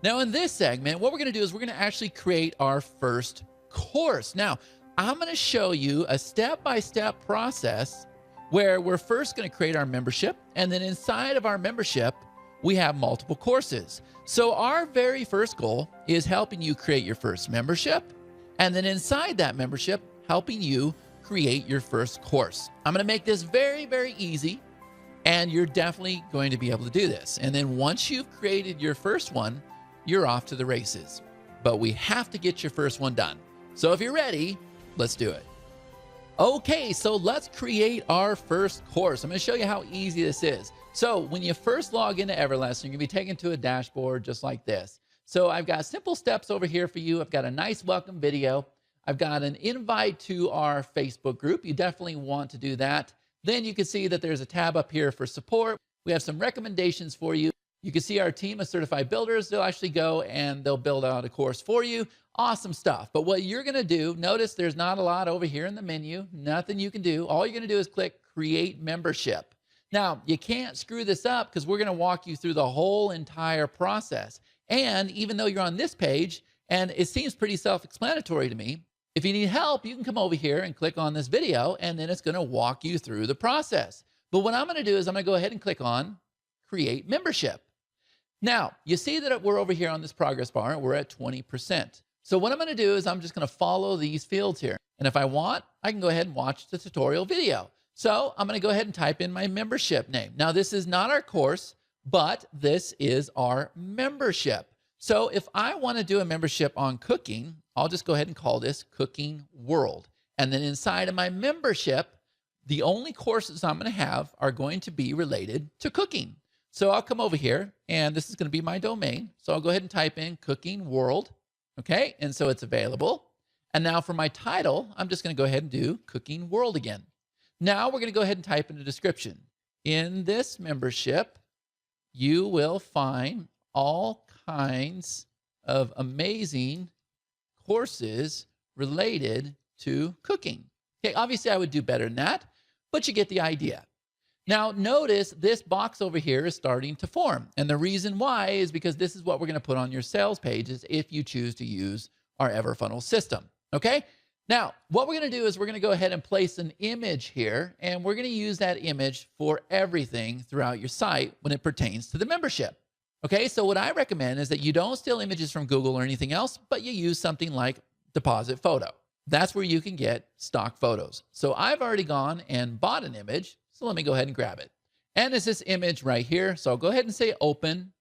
Now in this segment, what we're going to do is we're going to actually create our first course. Now, I'm going to show you a step-by-step process where we're first going to create our membership, and then inside of our membership, we have multiple courses. So our very first goal is helping you create your first membership, and then inside that membership, helping you create your first course. I'm going to make this very, very easy, and you're definitely going to be able to do this. And then once you've created your first one, you're off to the races. But we have to get your first one done. So if you're ready, let's do it. Okay, so let's create our first course. I'm going to show you how easy this is. So when you first log into EverLesson, you're going to be taken to a dashboard just like this. So I've got simple steps over here for you. I've got a nice welcome video. I've got an invite to our Facebook group. You definitely want to do that. Then you can see that there's a tab up here for support. We have some recommendations for you. You can see our team of certified builders. They'll actually go and they'll build out a course for you. Awesome stuff. But what you're going to do, notice there's not a lot over here in the menu. Nothing you can do. All you're going to do is click Create Membership. Now, you can't screw this up because we're going to walk you through the whole entire process. And even though you're on this page, and it seems pretty self-explanatory to me, if you need help, you can come over here and click on this video, and then it's going to walk you through the process. But what I'm going to do is I'm going to go ahead and click on Create Membership. Now, you see that we're over here on this progress bar, and we're at 20%. So what I'm going to do is I'm just going to follow these fields here. And if I want, I can go ahead and watch the tutorial video. So I'm going to go ahead and type in my membership name. Now, this is not our course, but this is our membership. So if I want to do a membership on cooking, I'll just go ahead and call this Cooking World. And then inside of my membership, the only courses I'm going to have are going to be related to cooking. So I'll come over here, and this is going to be my domain. So I'll go ahead and type in Cooking World. Okay, and so it's available. And now for my title, I'm just going to go ahead and do Cooking World again. Now we're going to go ahead and type in the description. In this membership, you will find all kinds of amazing courses related to cooking. Okay, obviously I would do better than that, but you get the idea. Now notice this box over here is starting to form. And the reason why is because this is what we're going to put on your sales pages if you choose to use our EverFunnel system. Okay? Now, what we're going to do is we're going to go ahead and place an image here, and we're going to use that image for everything throughout your site when it pertains to the membership. Okay, so what I recommend is that you don't steal images from Google or anything else, but you use something like Deposit Photo. That's where you can get stock photos. So I've already gone and bought an image, so let me go ahead and grab it. And it's this image right here, so I'll go ahead and say Open.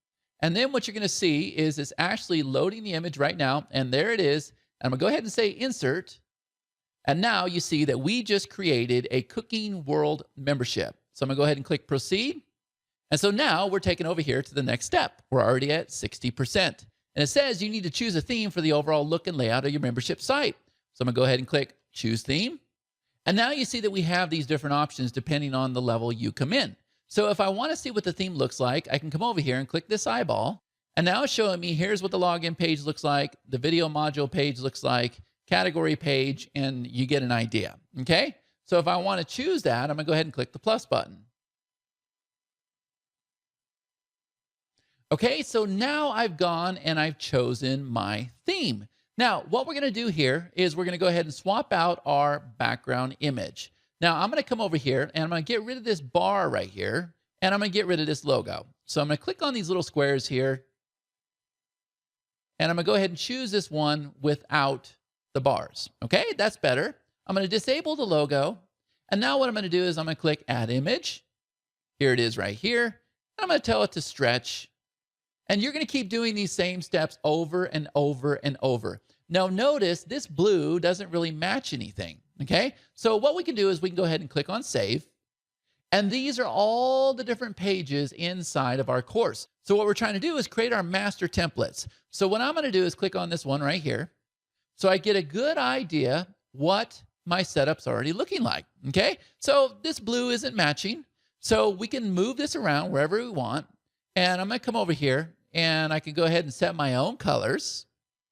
And then what you're going to see is it's actually loading the image right now, and there it is. And I'm going to go ahead and say Insert. And now you see that we just created a Cooking World membership. So I'm going to go ahead and click Proceed. And so now we're taken over here to the next step. We're already at 60%. And it says you need to choose a theme for the overall look and layout of your membership site. So I'm going to go ahead and click Choose Theme. And now you see that we have these different options depending on the level you come in. So if I want to see what the theme looks like, I can come over here and click this eyeball. And now it's showing me here's what the login page looks like, the video module page looks like, category page, and you get an idea. Okay? So if I want to choose that, I'm going to go ahead and click the plus button. Okay, so now I've gone and I've chosen my theme. Now, what we're going to do here is we're going to go ahead and swap out our background image. Now, I'm going to come over here and I'm going to get rid of this bar right here, and I'm going to get rid of this logo. So I'm going to click on these little squares here, and I'm going to go ahead and choose this one without the bars. Okay, that's better. I'm going to disable the logo, and now what I'm going to do is I'm going to click Add Image. Here it is right here. And I'm going to tell it to stretch. And you're going to keep doing these same steps over and over and over. Now notice this blue doesn't really match anything, okay? So what we can do is we can go ahead and click on Save. And these are all the different pages inside of our course. So what we're trying to do is create our master templates. So what I'm going to do is click on this one right here. So I get a good idea what my setup's already looking like, okay? So this blue isn't matching. So we can move this around wherever we want. And I'm going to come over here and I can go ahead and set my own colors,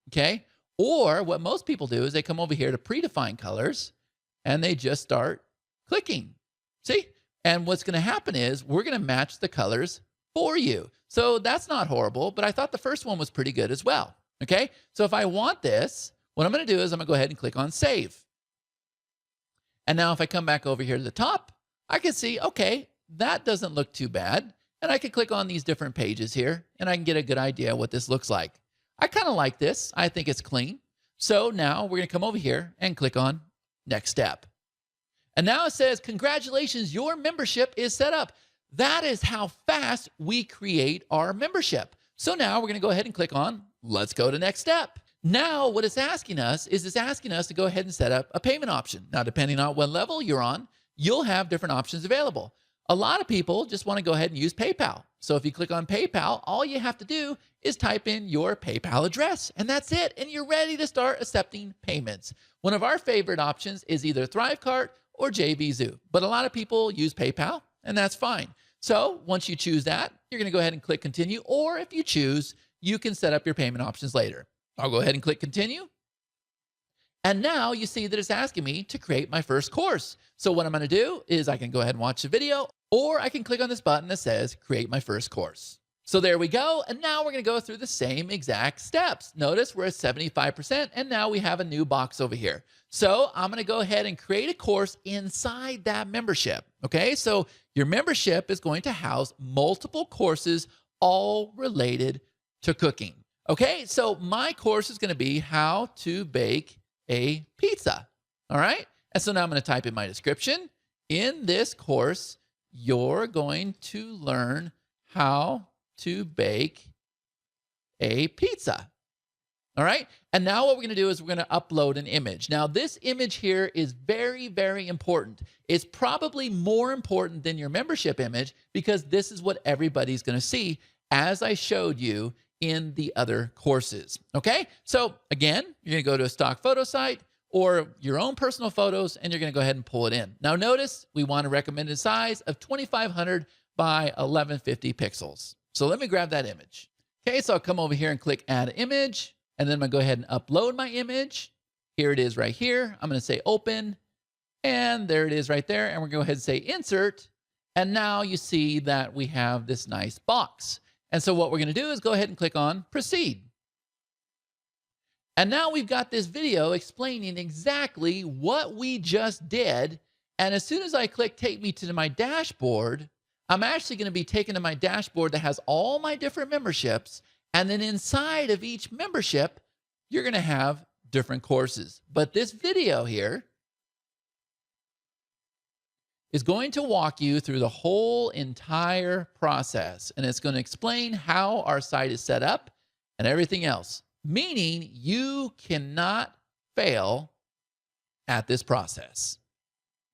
okay? Or what most people do is they come over here to Predefined Colors and they just start clicking. See? And what's going to happen is we're going to match the colors for you. So that's not horrible, but I thought the first one was pretty good as well. Okay, so if I want this, what I'm going to do is I'm going to go ahead and click on Save. And now if I come back over here to the top, I can see, okay, that doesn't look too bad. And I can click on these different pages here, and I can get a good idea what this looks like. I kind of like this. I think it's clean. So now we're going to come over here and click on Next Step. And now it says, congratulations, your membership is set up. That is how fast we create our membership. So now we're going to go ahead and click on Let's go to Next Step. Now what it's asking us is it's asking us to go ahead and set up a payment option. Now, depending on what level you're on, you'll have different options available. A lot of people just want to go ahead and use PayPal. So if you click on PayPal, all you have to do is type in your PayPal address, and that's it. And you're ready to start accepting payments. One of our favorite options is either Thrivecart or JVZoo, but a lot of people use PayPal, and that's fine. So once you choose that, you're going to go ahead and click Continue, or if you choose, you can set up your payment options later. I'll go ahead and click Continue. And now you see that it's asking me to create my first course. So what I'm going to do is I can go ahead and watch the video, or I can click on this button that says Create My First Course. So there we go. And now we're going to go through the same exact steps. Notice we're at 75%, and now we have a new box over here. So I'm going to go ahead and create a course inside that membership. Okay, so your membership is going to house multiple courses, all related to cooking. Okay, so my course is going to be how to bake a pizza. All right, and so now I'm going to type in my description. In this course, you're going to learn how to bake a pizza. All right, and now what we're going to do is we're going to upload an image. Now, this image here is very, very important. It's probably more important than your membership image because this is what everybody's going to see, as I showed you in the other courses. Okay, so again, you're going to go to a stock photo site or your own personal photos, and you're going to go ahead and pull it in. Now, notice we want a recommended size of 2500 by 1150 pixels. So let me grab that image. Okay, so I'll come over here and click Add Image, and then I'm going to go ahead and upload my image. Here it is right here. I'm going to say Open, and there it is right there. And we're going to go ahead and say Insert, and now you see that we have this nice box. And so what we're going to do is go ahead and click on Proceed. And now we've got this video explaining exactly what we just did. And as soon as I click Take Me to my dashboard, I'm actually going to be taken to my dashboard that has all my different memberships. And then inside of each membership, you're going to have different courses. But this video here is going to walk you through the whole entire process. And it's going to explain how our site is set up and everything else, meaning you cannot fail at this process.